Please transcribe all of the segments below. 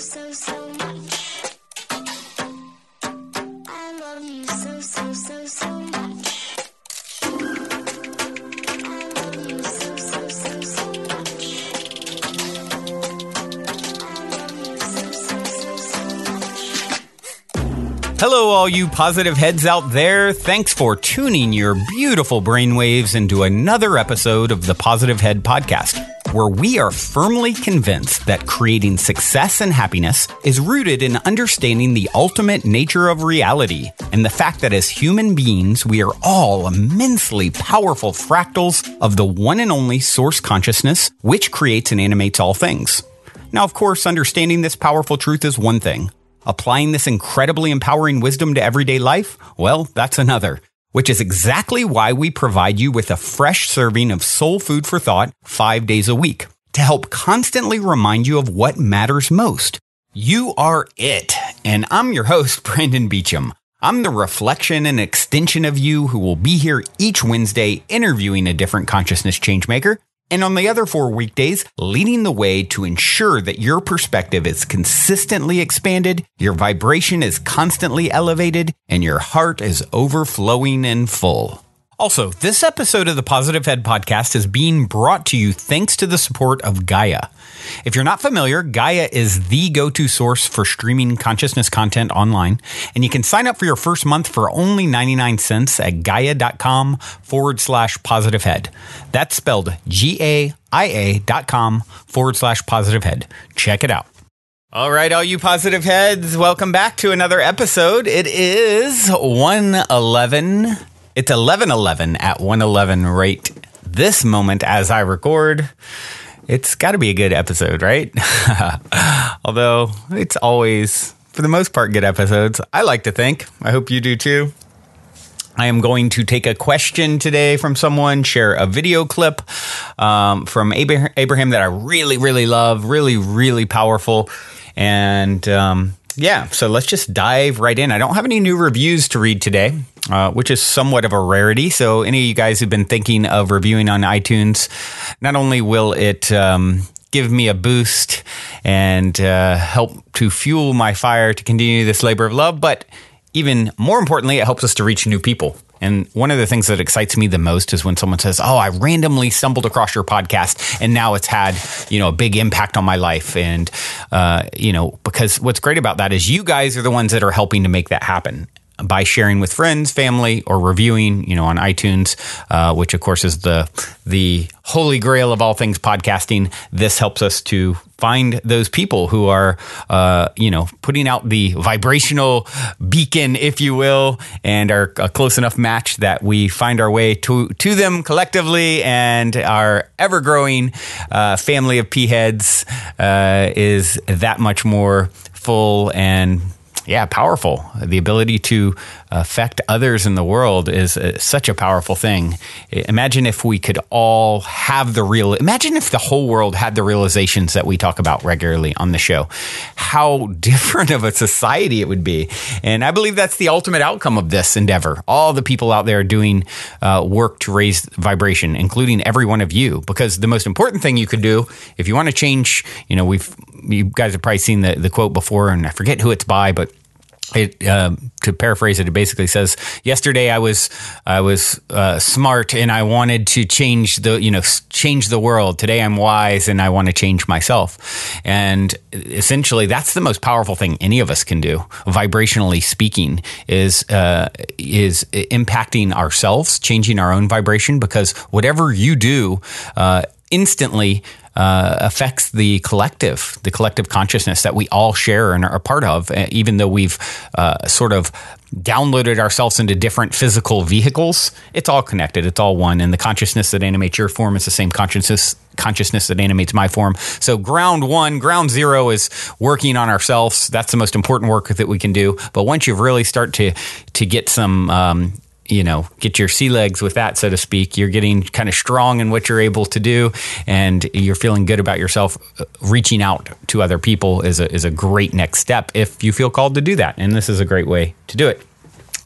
so much. I love you so much. I love you so much. I love you so much. Hello, all you positive heads out there. Thanks for tuning your beautiful brainwaves into another episode of the Positive Head Podcast, where we are firmly convinced that creating success and happiness is rooted in understanding the ultimate nature of reality and the fact that as human beings, we are all immensely powerful fractals of the one and only source consciousness, which creates and animates all things. Now, of course, understanding this powerful truth is one thing. Applying this incredibly empowering wisdom to everyday life, well, that's another. Which is exactly why we provide you with a fresh serving of soul food for thought 5 days a week to help constantly remind you of what matters most. You are it. And I'm your host, Brandon Beecham. I'm the reflection and extension of you who will be here each Wednesday interviewing a different consciousness changemaker. And on the other 4 weekdays, leading the way to ensure that your perspective is consistently expanded, your vibration is constantly elevated, and your heart is overflowing and full. Also, this episode of the Positive Head Podcast is being brought to you thanks to the support of Gaia. If you're not familiar, Gaia is the go-to source for streaming consciousness content online, and you can sign up for your first month for only 99 cents at gaia.com/positivehead. That's spelled GAIA.com/positivehead. Check it out. All right, all you positive heads, welcome back to another episode. It is 1:11. It's 11:11 at 1:11 right this moment as I record. It's got to be a good episode, right? Although it's always, for the most part, good episodes. I like to think. I hope you do too. I am going to take a question today from someone, share a video clip from Abraham that I really, really love, really, really powerful. And yeah, so let's just dive right in. I don't have any new reviews to read today, which is somewhat of a rarity. So any of you guys who've been thinking of reviewing on iTunes, not only will it give me a boost and help to fuel my fire to continue this labor of love, but even more importantly, it helps us to reach new people. And one of the things that excites me the most is when someone says, "Oh, I randomly stumbled across your podcast and now it's had, a big impact on my life." And, because what's great about that is you guys are the ones that are helping to make that happen by sharing with friends, family, or reviewing, on iTunes, which of course is the holy grail of all things podcasting. This helps us to find those people who are, putting out the vibrational beacon, if you will, and are a close enough match that we find our way to them collectively, and our ever-growing family of P-heads is that much more full and powerful. The ability to affect others in the world is such a powerful thing. Imagine if we could all have imagine if the whole world had the realizations that we talk about regularly on the show. How different of a society it would be. And I believe that's the ultimate outcome of this endeavor. All the people out there doing work to raise vibration, including every one of you. Because the most important thing you could do, if you want to change, you guys have probably seen the quote before, and I forget who it's by, but to paraphrase it, it basically says, "Yesterday I was smart and I wanted to change the world. Today I'm wise and I want to change myself." And essentially, that's the most powerful thing any of us can do, vibrationally speaking, is impacting ourselves, changing our own vibration. Because whatever you do, instantly affects the collective consciousness that we all share and are a part of, even though we've sort of downloaded ourselves into different physical vehicles. It's all connected. It's all one. And the consciousness that animates your form is the same consciousness that animates my form. So ground zero is working on ourselves. That's the most important work that we can do. But once you really start to get some get your sea legs with that, so to speak, you're getting kind of strong in what you're able to do, and you're feeling good about yourself. Reaching out to other people is a great next step if you feel called to do that. And this is a great way to do it.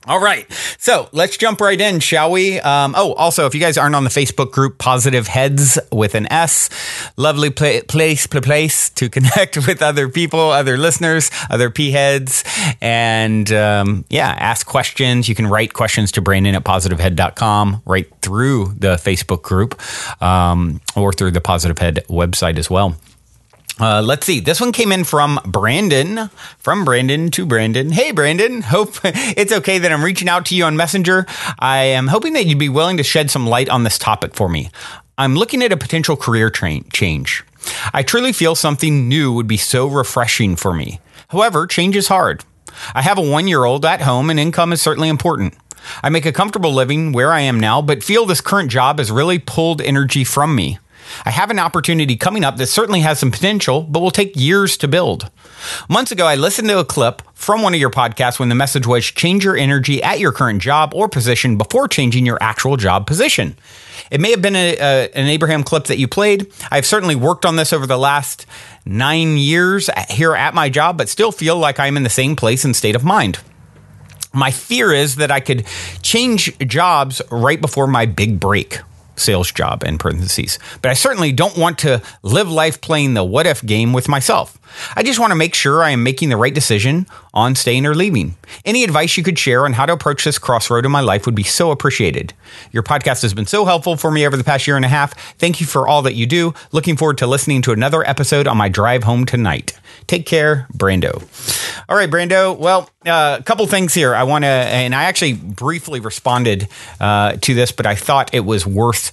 All right. So let's jump right in, shall we? Also, if you guys aren't on the Facebook group, Positive Heads with an S, lovely place to connect with other people, other listeners, other P-heads, and ask questions. You can write questions to Brandon at positivehead.com right through the Facebook group or through the Positive Head website as well. Let's see. This one came in from Brandon to Brandon. Hey, Brandon. Hope it's okay that I'm reaching out to you on Messenger. I am hoping that you'd be willing to shed some light on this topic for me. I'm looking at a potential career change. I truly feel something new would be so refreshing for me. However, change is hard. I have a 1-year-old at home and income is certainly important. I make a comfortable living where I am now, but feel this current job has really pulled energy from me. I have an opportunity coming up that certainly has some potential, but will take years to build. Months ago, I listened to a clip from one of your podcasts when the message was change your energy at your current job or position before changing your actual job position. It may have been an Abraham clip that you played. I've certainly worked on this over the last 9 years here at my job, but still feel like I'm in the same place and state of mind. My fear is that I could change jobs right before my big break. Sales job in parentheses. But I certainly don't want to live life playing the what if game with myself. I just want to make sure I am making the right decision on staying or leaving. Any advice you could share on how to approach this crossroad in my life would be so appreciated. Your podcast has been so helpful for me over the past year and a half. Thank you for all that you do. Looking forward to listening to another episode on my drive home tonight. Take care, Brando. All right, Brando. Well, a couple things here. I actually briefly responded to this, but I thought it was worth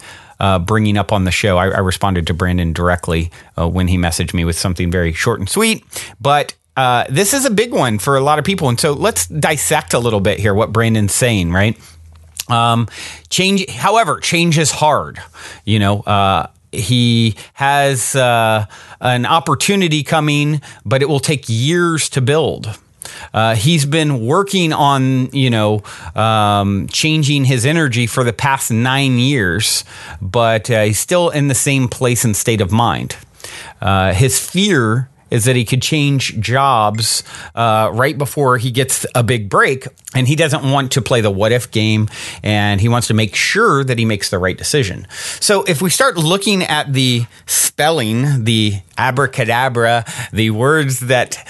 bringing up on the show. I responded to Brandon directly when he messaged me with something very short and sweet, but this is a big one for a lot of people. And so let's dissect a little bit here what Brandon's saying, right? Change is hard. He has an opportunity coming, but it will take years to build. He's been working on, changing his energy for the past 9 years, but he's still in the same place and state of mind. His fear is that he could change jobs right before he gets a big break, and he doesn't want to play the what if game, and he wants to make sure that he makes the right decision. So if we start looking at the spelling, the abracadabra, the words that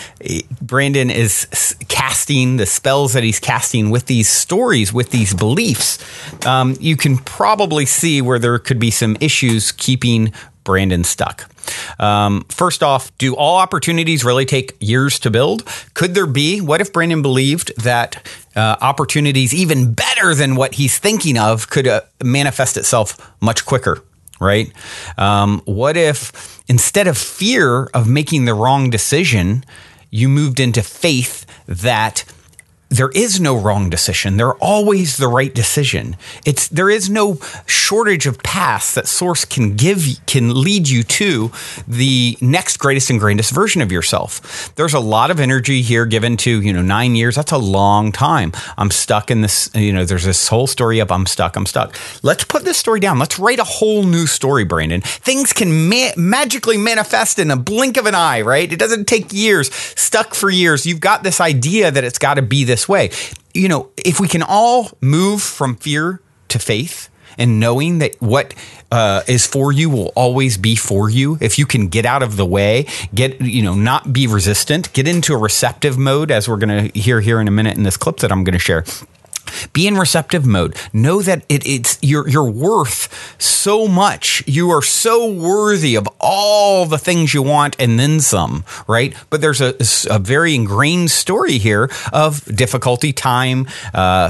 Brandon is casting, the spells that he's casting with these stories, with these beliefs, you can probably see where there could be some issues keeping Brandon stuck. First off, do all opportunities really take years to build? Could there be? What if Brandon believed that opportunities even better than what he's thinking of could manifest itself much quicker, right? What if instead of fear of making the wrong decision, you moved into faith that there is no wrong decision. There are always the right decision. There is no shortage of paths that Source can lead you to the next greatest and greatest version of yourself. There's a lot of energy here given to, 9 years. That's a long time. I'm stuck in this, there's this whole story of I'm stuck. Let's put this story down. Let's write a whole new story, Brandon. Things can magically manifest in a blink of an eye, right? It doesn't take years. Stuck for years. You've got this idea that it's got to be this way. If we can all move from fear to faith and knowing that what is for you will always be for you, if you can get out of the way, not be resistant, get into a receptive mode, as we're going to hear here in a minute in this clip that I'm going to share. Be in receptive mode. Know that you're worth so much. You are so worthy of all the things you want and then some, right? But there's a very ingrained story here of difficulty, time,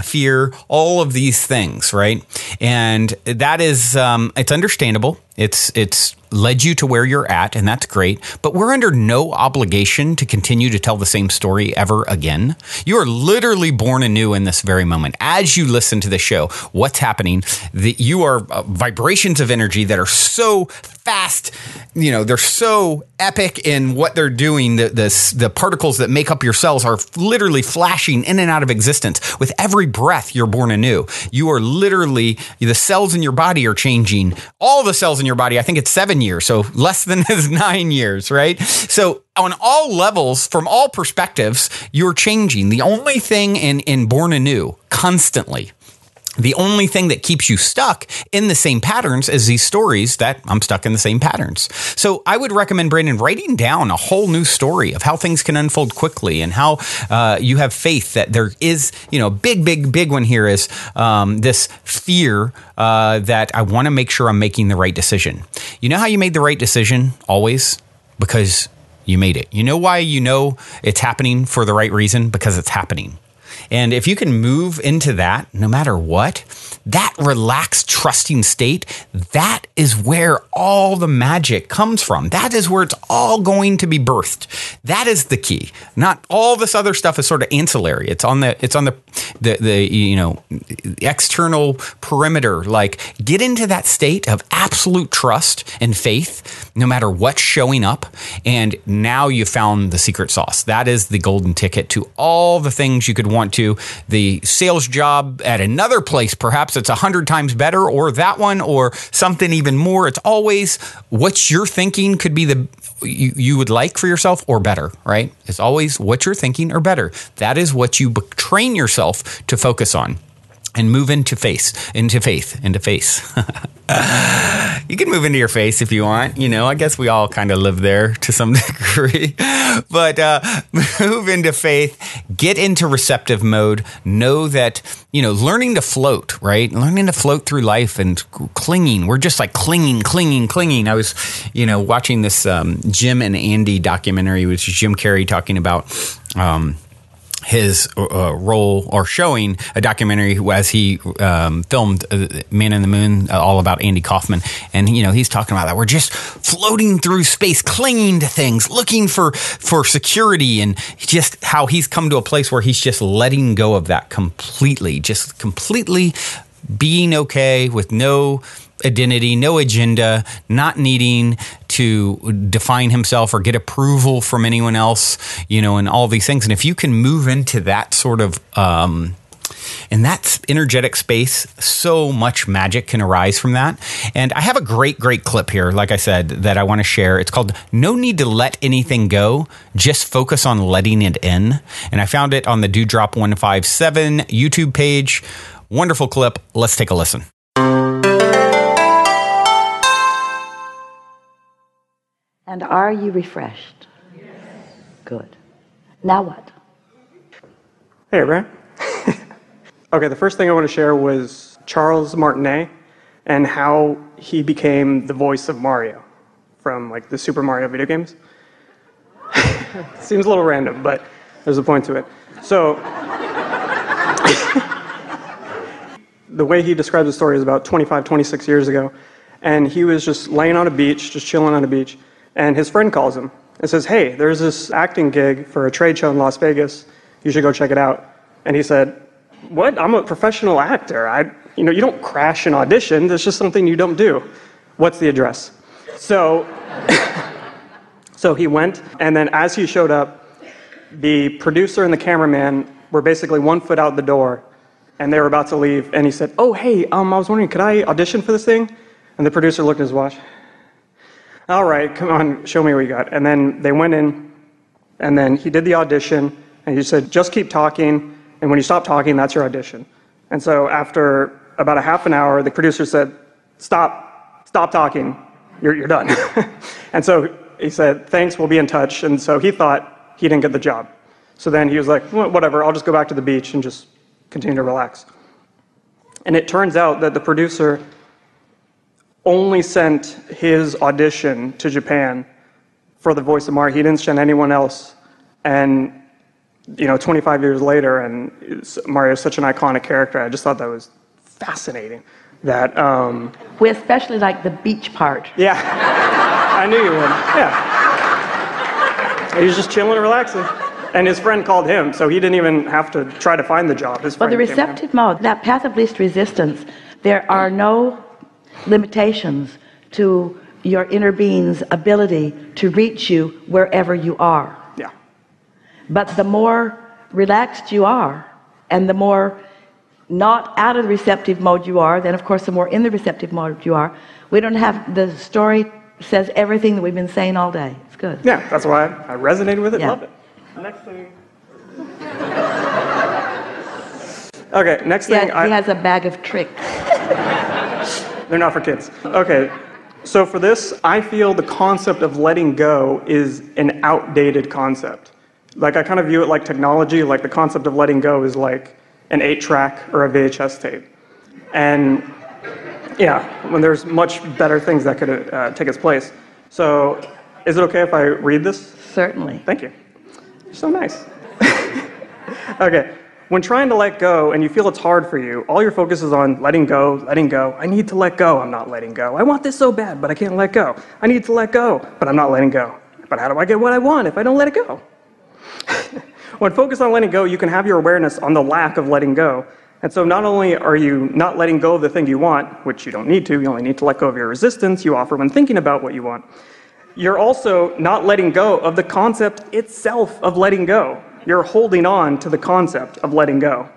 fear, all of these things, right? And that is, it's understandable. It's led you to where you're at, and that's great. But we're under no obligation to continue to tell the same story ever again. You are literally born anew in this very moment. As you listen to the show, what's happening? You are vibrations of energy that are so fast. They're so epic in what they're doing. The particles that make up your cells are literally flashing in and out of existence. With every breath, you're born anew. You are literally, the cells in your body are changing. All the cells in your body, I think it's 7 7 years, so less than his 9 years, right? So on all levels, from all perspectives, you're changing. The only thing in Born Anew, constantly, the only thing that keeps you stuck in the same patterns is these stories that I'm stuck in the same patterns. So I would recommend, Brandon, writing down a whole new story of how things can unfold quickly and how you have faith that there is, big one here is this fear that I want to make sure I'm making the right decision. You know how you made the right decision always? Because you made it. You know why you know it's happening for the right reason? Because it's happening. And if you can move into that, no matter what, that relaxed, trusting state, that is where all the magic comes from. That is where it's all going to be birthed. That is the key. Not all this other stuff is sort of ancillary. It's on the external perimeter. Like, get into that state of absolute trust and faith, no matter what's showing up. And now you found the secret sauce. That is the golden ticket to all the things you could want to. The sales job at another place, perhaps it's 100 times better, or that one, or something even more. It's always what you're thinking could be you would like for yourself, or better, right? It's always what you're thinking or better. That is what you train yourself to focus on. And move into faith. You can move into your face if you want. I guess we all kind of live there to some degree. But move into faith. Get into receptive mode. Know that, learning to float, right? Learning to float through life and clinging. We're just like clinging. I was, watching this Jim and Andy documentary, which is Jim Carrey talking about his role, or showing a documentary as he filmed Man in the Moon, all about Andy Kaufman. And, he's talking about that. We're just floating through space, clinging to things, looking for security, and just how he's come to a place where he's just letting go of that completely, just completely being okay with no identity, no agenda, not needing to define himself or get approval from anyone else, and all these things. And if you can move into that sort of, in that energetic space, so much magic can arise from that. And I have a great clip here, like I said, that I want to share. It's called No Need to Let Anything Go, Just Focus on Letting It In. And I found it on the Dewdrop 157 YouTube page. Wonderful clip. Let's take a listen. And are you refreshed? Yes. Good. Now what? Hey, Abraham. Okay, the first thing I want to share was Charles Martinet and how he became the voice of Mario from the Super Mario video games. Seems a little random, but there's a point to it. So, the way he describes the story is about 25, 26 years ago, and he was just laying on a beach, just chilling on a beach. And his friend calls him and says, hey, there's this acting gig for a trade show in Las Vegas. You should go check it out. And he said, what? I'm a professional actor. You don't crash an audition. That's just something you don't do. What's the address? So, so he went, and then as he showed up, the producer and the cameraman were basically 1 foot out the door, and they were about to leave. And he said, oh, hey, I was wondering, could I audition for this thing? And the producer looked at his watch. All right, come on, show me what you got. And then they went in, and then he did the audition, and he said, just keep talking, and when you stop talking, that's your audition. And so after about a half an hour, the producer said, stop talking, you're done. And so he said, thanks, we'll be in touch. And so he thought he didn't get the job. So then he was like, well, whatever, I'll just go back to the beach and just continue to relax. And it turns out that the producer only sent his audition to Japan for the voice of Mario. He didn't send anyone else. And, 25 years later, and Mario is such an iconic character, I just thought that was fascinating. That, We especially like the beach part. Yeah, I knew you would, yeah. He was just chilling and relaxing. And his friend called him, so he didn't even have to try to find the job. His friend Well, the receptive mode, that path of least resistance, there are no limitations to your inner being's ability to reach you wherever you are. Yeah. But the more relaxed you are, and the more not out of the receptive mode you are, then of course the more in the receptive mode you are. We don't have the story says everything that we've been saying all day. It's good. Yeah, that's why I resonated with it, Yeah. loved it. Next thing. Okay, next thing. He has a bag of tricks. They're not for kids. Okay, so for this, I feel the concept of letting go is an outdated concept. Like, I kind of view it like technology, like the concept of letting go is like an 8-track or a VHS tape. And yeah, when there's much better things that could take its place. So, is it okay if I read this? Certainly. Thank you. You're so nice. Okay. When trying to let go and you feel it's hard for you, all your focus is on letting go, letting go. I need to let go, I'm not letting go. I want this so bad, but I can't let go. I need to let go, but I'm not letting go. But how do I get what I want if I don't let it go? When focused on letting go, you can have your awareness on the lack of letting go. And so not only are you not letting go of the thing you want, which you don't need to, you only need to let go of your resistance you offer when thinking about what you want, you're also not letting go of the concept itself of letting go. You're holding on to the concept of letting go.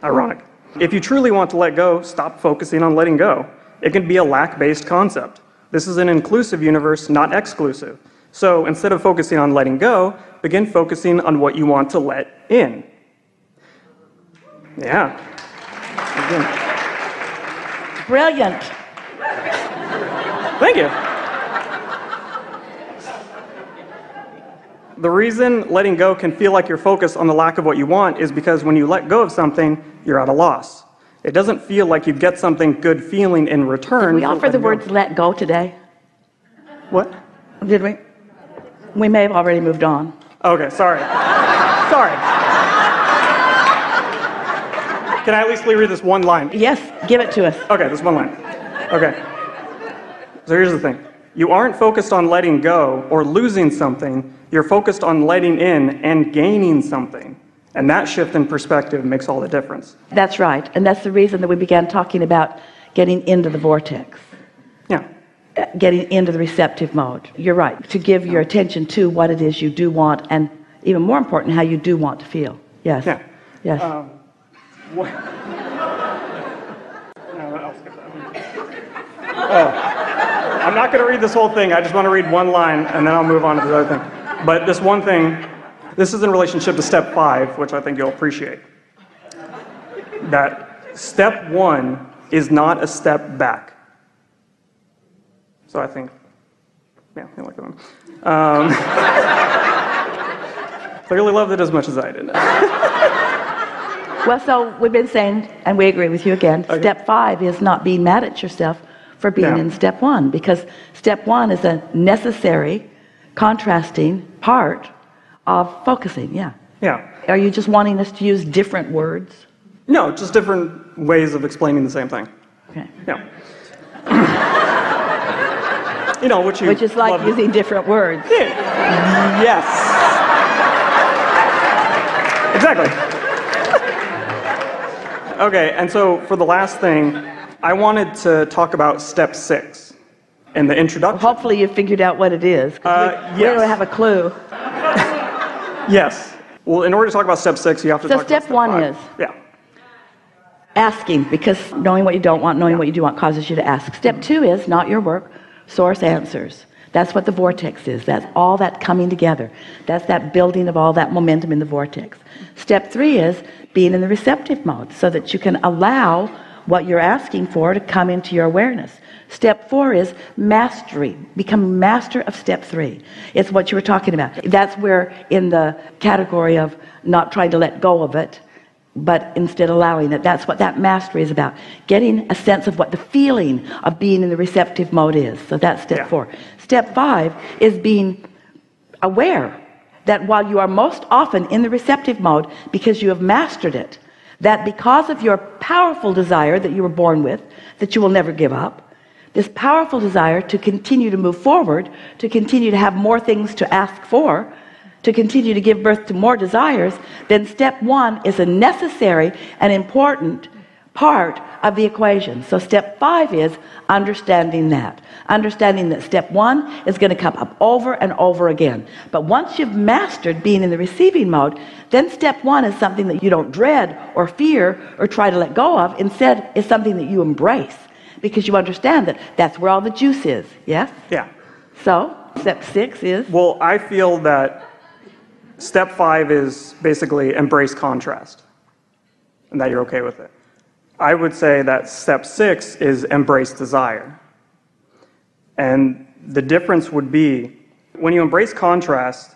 Ironic. If you truly want to let go, stop focusing on letting go. It can be a lack-based concept. This is an inclusive universe, not exclusive. So instead of focusing on letting go, begin focusing on what you want to let in. Yeah. Again. Brilliant. Thank you. The reason letting go can feel like you're focused on the lack of what you want is because when you let go of something, you're at a loss. It doesn't feel like you get something good feeling in return. Did we offer the words let go today? What? Did we? We may have already moved on. Okay, sorry. Sorry. Can I at least read this one line? Yes, give it to us. Okay, this one line. Okay. So here's the thing. You aren't focused on letting go or losing something. You're focused on letting in and gaining something. And that shift in perspective makes all the difference. That's right. And that's the reason that we began talking about getting into the vortex, Yeah. getting into the receptive mode. You're right. To give your attention to what it is you do want, and even more important, how you do want to feel. Yes. Yeah. Yes. What? No, I'll skip that. Oh. I'm not going to read this whole thing. I just want to read one line, and then I'll move on to the other thing. But this one thing, this is in relationship to step 5, which I think you'll appreciate. That step 1 is not a step back. So I think, yeah, I like that one. Clearly loved it as much as I did. Well, so we've been saying, and we agree with you again, Okay. step 5 is not being mad at yourself for being Yeah. in step 1, because step 1 is a necessary, contrasting part of focusing. Yeah. Yeah. Are you just wanting us to use different words? No, just different ways of explaining the same thing. Okay. Yeah. You know, which Which is like love- using different words. Yes. Exactly. Okay, and so for the last thing, I wanted to talk about step 6 in the introduction. Hopefully you figured out what it is. 'Cause we yes. don't have a clue. Yes. Well, in order to talk about step 6, you have to So talk about step 1 5. is? Yeah. Asking, because knowing what you don't want, knowing what you do want causes you to ask. Step 2 is not your work, source answers. That's what the vortex is. That's all that coming together. That's that building of all that momentum in the vortex. Step 3 is being in the receptive mode so that you can allow what you're asking for to come into your awareness. Step 4 is mastery. Become master of step 3. It's what you were talking about. That's where in the category of not trying to let go of it, but instead allowing it. That's what that mastery is about. Getting a sense of what the feeling of being in the receptive mode is. So that's step 4. Step 5 is being aware that while you are most often in the receptive mode because you have mastered it, that because of your powerful desire that you were born with, that you will never give up, this powerful desire to continue to move forward, to continue to have more things to ask for, to continue to give birth to more desires, then step 1 is a necessary and important part of the equation. So step 5 is understanding that step 1 is going to come up over and over again. But once you've mastered being in the receiving mode, then step 1 is something that you don't dread or fear or try to let go of. Instead, it's something that you embrace because you understand that that's where all the juice is. Yes? Yeah. So, step 6 is? Well, I feel that step 5 is basically embrace contrast, and that you're okay with it. I would say that step 6 is embrace desire. And the difference would be, when you embrace contrast,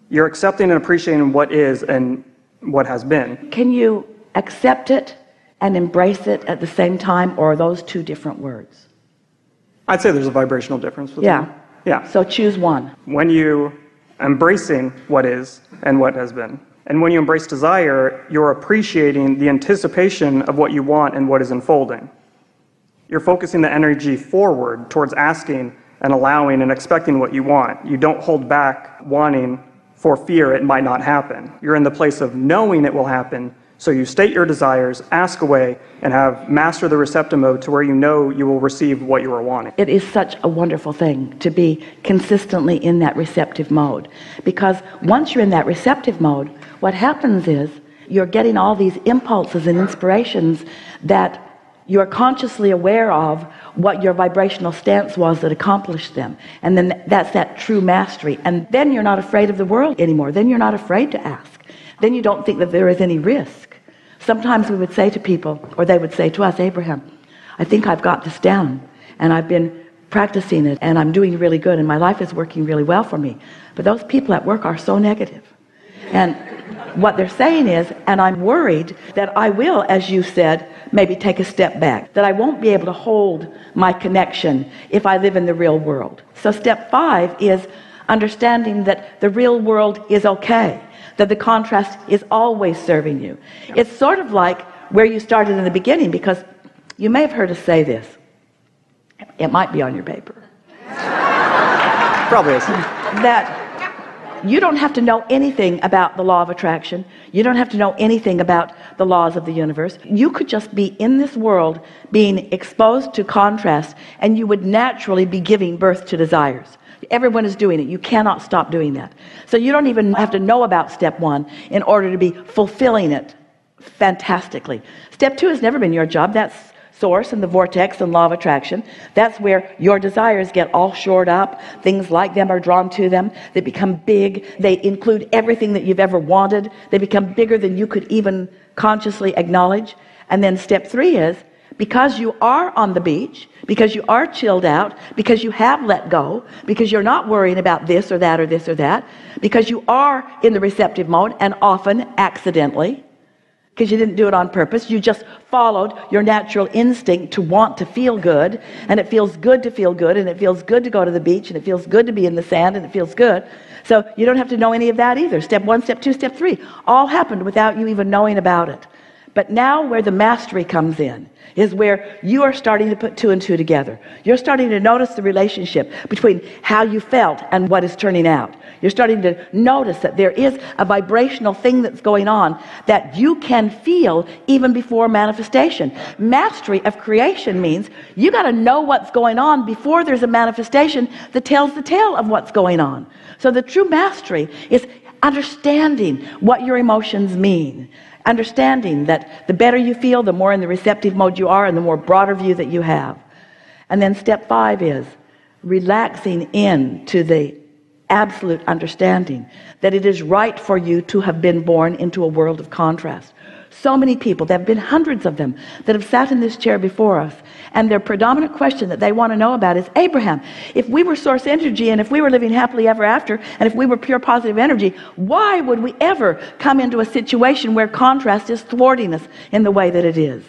you're accepting and appreciating what is and what has been. Can you accept it and embrace it at the same time, or are those two different words? I'd say there's a vibrational difference between them. Yeah. So choose one. When you embracing what is and what has been, and when you embrace desire, you're appreciating the anticipation of what you want and what is unfolding. You're focusing the energy forward towards asking and allowing and expecting what you want. You don't hold back wanting for fear it might not happen. You're in the place of knowing it will happen, so you state your desires, ask away, and have master the receptive mode to where you know you will receive what you are wanting. It is such a wonderful thing to be consistently in that receptive mode, because once you're in that receptive mode, what happens is you're getting all these impulses and inspirations that you're consciously aware of what your vibrational stance was that accomplished them. And then that's that true mastery. And then you're not afraid of the world anymore. Then you're not afraid to ask. Then you don't think that there is any risk. Sometimes we would say to people, or they would say to us, Abraham, I think I've got this down, and I've been practicing it, and I'm doing really good, and my life is working really well for me. But those people at work are so negative. And what they're saying is, and I'm worried that I will, as you said, maybe take a step back, that I won't be able to hold my connection if I live in the real world. So step 5 is understanding that the real world is okay, that the contrast is always serving you. It's sort of like where you started in the beginning, because you may have heard us say this. It might be on your paper. Probably is. That you don't have to know anything about the law of attraction. You don't have to know anything about the laws of the universe. You could just be in this world being exposed to contrast, and you would naturally be giving birth to desires. Everyone is doing it. You cannot stop doing that. So you don't even have to know about step 1 in order to be fulfilling it fantastically. Step 2 has never been your job. That's source and the vortex and law of attraction. That's where your desires get all shored up. Things like them are drawn to them. They become big. They include everything that you've ever wanted. They become bigger than you could even consciously acknowledge. And then step 3 is, because you are on the beach, because you are chilled out, because you have let go, because you're not worrying about this or that or this or that, because you are in the receptive mode, and often accidentally, because you didn't do it on purpose. You just followed your natural instinct to want to feel good, and it feels good to feel good, and it feels good to go to the beach, and it feels good to be in the sand, and it feels good. So you don't have to know any of that either. Step 1, step 2, step 3 all happened without you even knowing about it. But now where the mastery comes in is where you are starting to put 2 and 2 together. You're starting to notice the relationship between how you felt and what is turning out. You're starting to notice that there is a vibrational thing that's going on that you can feel even before manifestation. Mastery of creation means you got to know what's going on before there's a manifestation that tells the tale of what's going on. So the true mastery is understanding what your emotions mean. Understanding that the better you feel, the more in the receptive mode you are, and the more broader view that you have. And then step 5 is relaxing into the absolute understanding that it is right for you to have been born into a world of contrast. So many people, there have been hundreds of them that have sat in this chair before us, and their predominant question that they want to know about is, Abraham, if we were source energy, and if we were living happily ever after, and if we were pure positive energy, why would we ever come into a situation where contrast is thwarting us in the way that it is?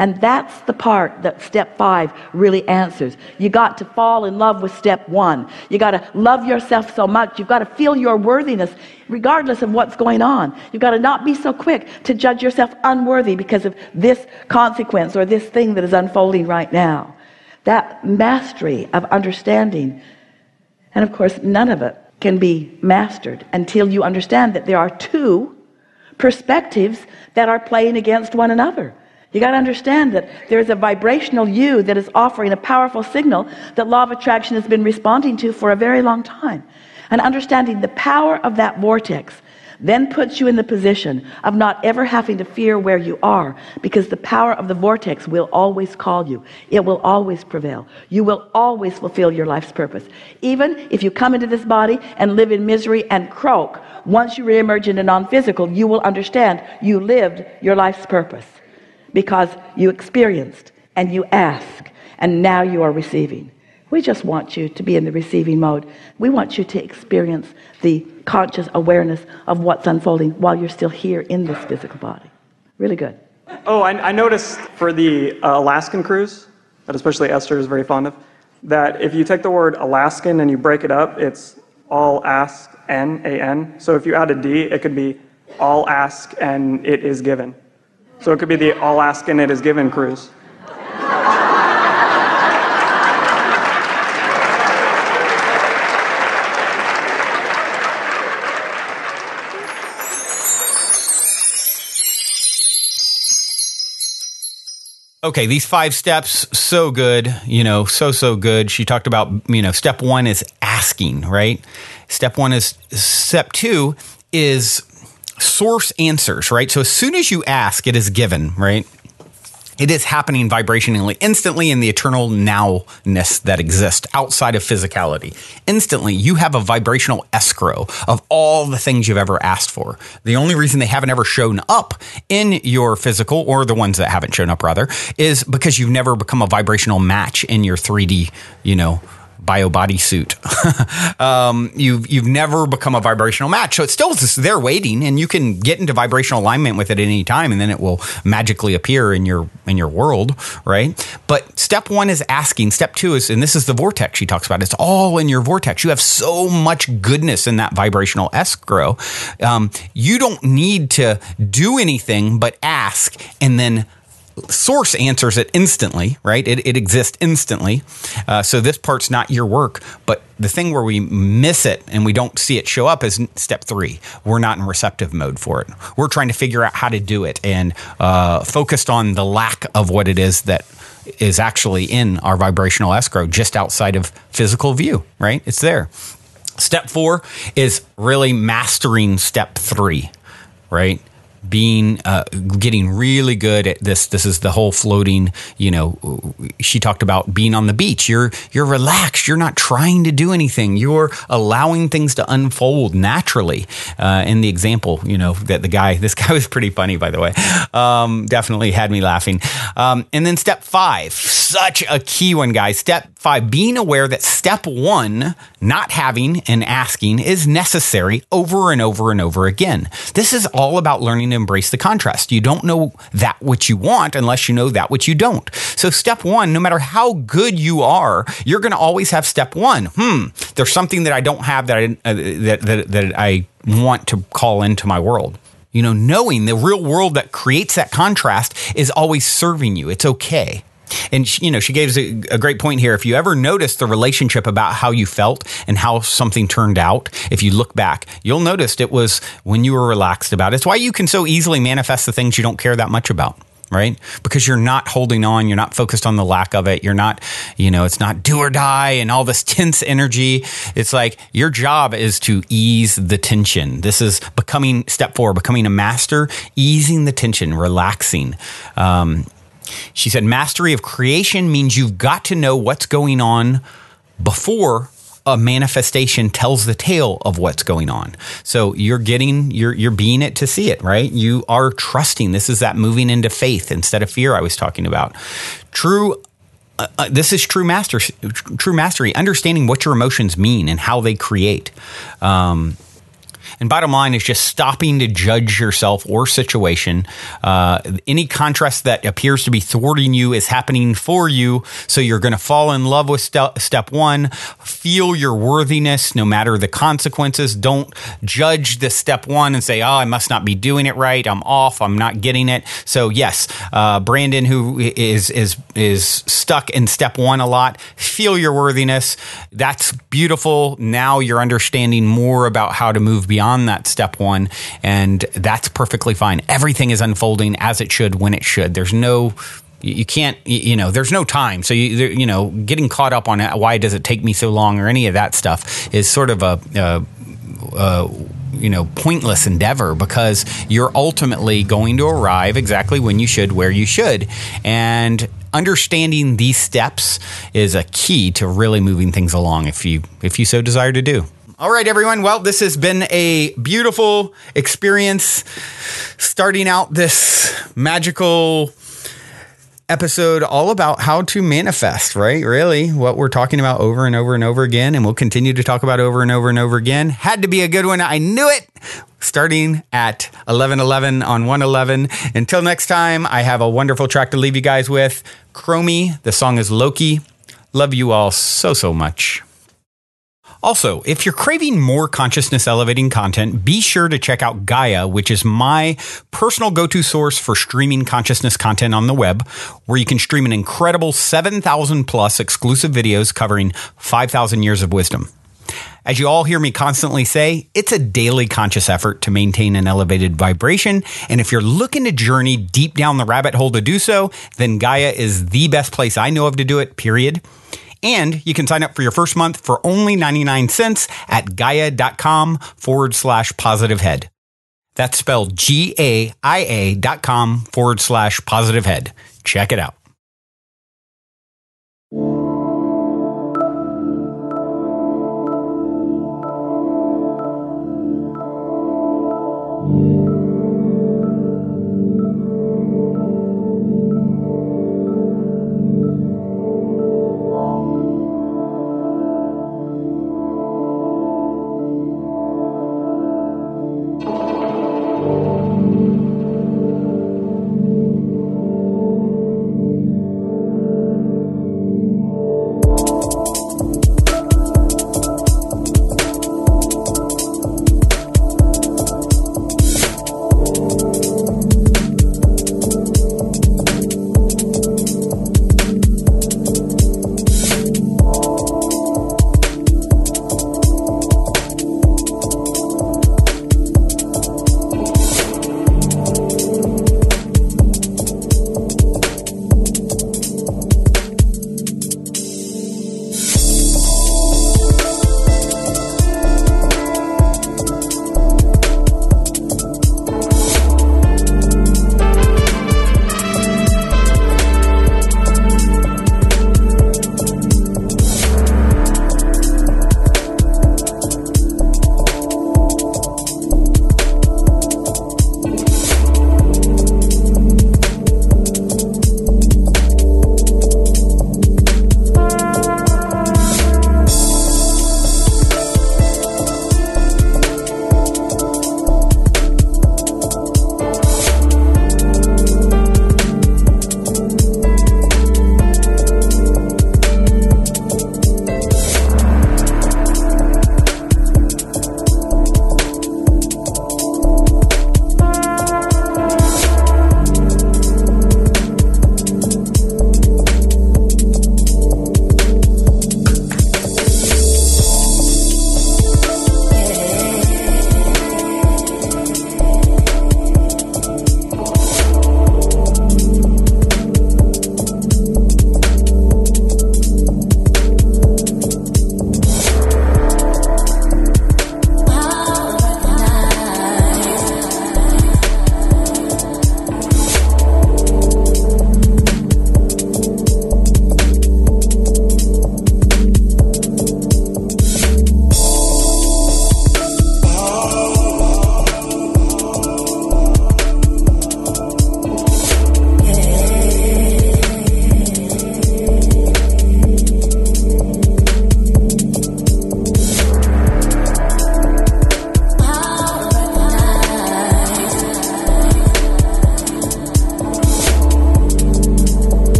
And that's the part that step 5 really answers. You got to fall in love with step 1. You got to love yourself so much. You've got to feel your worthiness regardless of what's going on. You've got to not be so quick to judge yourself unworthy because of this consequence or this thing that is unfolding right now. That mastery of understanding. And of course, none of it can be mastered until you understand that there are 2 perspectives that are playing against one another. You got to understand that there's a vibrational you that is offering a powerful signal that law of attraction has been responding to for a very long time. And understanding the power of that vortex, then puts you in the position of not ever having to fear where you are, because the power of the vortex will always call you. It will always prevail. You will always fulfill your life's purpose. Even if you come into this body and live in misery and croak, once you reemerge into non-physical, you will understand you lived your life's purpose, because you experienced and you ask, and now you are receiving. We just want you to be in the receiving mode. We want you to experience the conscious awareness of what's unfolding while you're still here in this physical body. Really good. Oh, I noticed for the Alaskan cruise, that especially Esther is very fond of, that if you take the word Alaskan and you break it up, it's all ask, N-A-N. So if you add a D, it could be all ask and it is given. So it could be the all ask and it is given cruise. Okay, these 5 steps, so good, so good. She talked about, step 1 is asking, right? Step 2 is source answers, right? So as soon as you ask, it is given, right? It is happening vibrationally, instantly in the eternal nowness that exists outside of physicality. Instantly, you have a vibrational escrow of all the things you've ever asked for. The only reason they haven't ever shown up in your physical, or the ones that haven't shown up rather, is because you've never become a vibrational match in your 3D, bio bodysuit. You've never become a vibrational match. So it's still just there waiting, and you can get into vibrational alignment with it at any time, and then it will magically appear in your world, right? But step 1 is asking. Step 2 is, and this is the vortex she talks about, it's all in your vortex. You have so much goodness in that vibrational escrow. You don't need to do anything but ask, and then source answers it instantly, right? It exists instantly. So this part's not your work, but the thing where we miss it and we don't see it show up is step 3. We're not in receptive mode for it. We're trying to figure out how to do it and focused on the lack of what it is that is actually in our vibrational escrow just outside of physical view, right? It's there. Step 4 is really mastering step 3, right? Getting really good at this. This is the whole floating, she talked about being on the beach. You're relaxed. You're not trying to do anything. You're allowing things to unfold naturally. In the example, that this guy was pretty funny, by the way. Definitely had me laughing. And then step 5, such a key one, guys. Step 5, being aware that step 1, not having and asking, is necessary over and over and over again. This is all about learning to embrace the contrast. You don't know that which you want unless you know that which you don't. So step 1, no matter how good you are, you're going to always have step 1. There's something that I don't have that I want to call into my world. Knowing the real world that creates that contrast is always serving you. It's okay. And, she gave us a great point here. If you ever notice the relationship about how you felt and how something turned out, if you look back, you'll notice it was when you were relaxed about it. It's why you can so easily manifest the things you don't care that much about, right? Because you're not holding on. You're not focused on the lack of it. You're not, it's not do or die and all this tense energy. It's like your job is to ease the tension. This is step 4, becoming a master, easing the tension, relaxing. She said, mastery of creation means you've got to know what's going on before a manifestation tells the tale of what's going on. So you're being it to see it, right? You are trusting. This is that moving into faith instead of fear I was talking about. This is true mastery, understanding what your emotions mean and how they create. And bottom line is just stopping to judge yourself or situation. Any contrast that appears to be thwarting you is happening for you. So you're going to fall in love with step 1. Feel your worthiness no matter the consequences. Don't judge the step 1 and say, I must not be doing it right. I'm off. I'm not getting it. So yes, Brandon, who is stuck in step 1 a lot, feel your worthiness. That's beautiful. Now you're understanding more about how to move beyond that step 1, and that's perfectly fine. Everything is unfolding as it should when it should. There's no there's no time. So getting caught up on why does it take me so long or any of that stuff is sort of a pointless endeavor, because you're ultimately going to arrive exactly when you should, where you should. And understanding these steps is a key to really moving things along if you so desire to do. All right, everyone. Well, this has been a beautiful experience starting out this magical episode all about how to manifest, right? Really, what we're talking about over and over and over again, and we'll continue to talk about over and over and over again. Had to be a good one. I knew it. Starting at 11:11 on 111. Until next time, I have a wonderful track to leave you guys with. Chromie. The song is Loki. Love you all so much. Also, if you're craving more consciousness elevating content, be sure to check out Gaia, which is my personal go-to source for streaming consciousness content on the web, where you can stream an incredible 7,000 plus exclusive videos covering 5,000 years of wisdom. As you all hear me constantly say, it's a daily conscious effort to maintain an elevated vibration. And if you're looking to journey deep down the rabbit hole to do so, then Gaia is the best place I know of to do it, period. And you can sign up for your first month for only 99 cents at gaia.com/positivehead. That's spelled GAIA.com/positivehead. Check it out.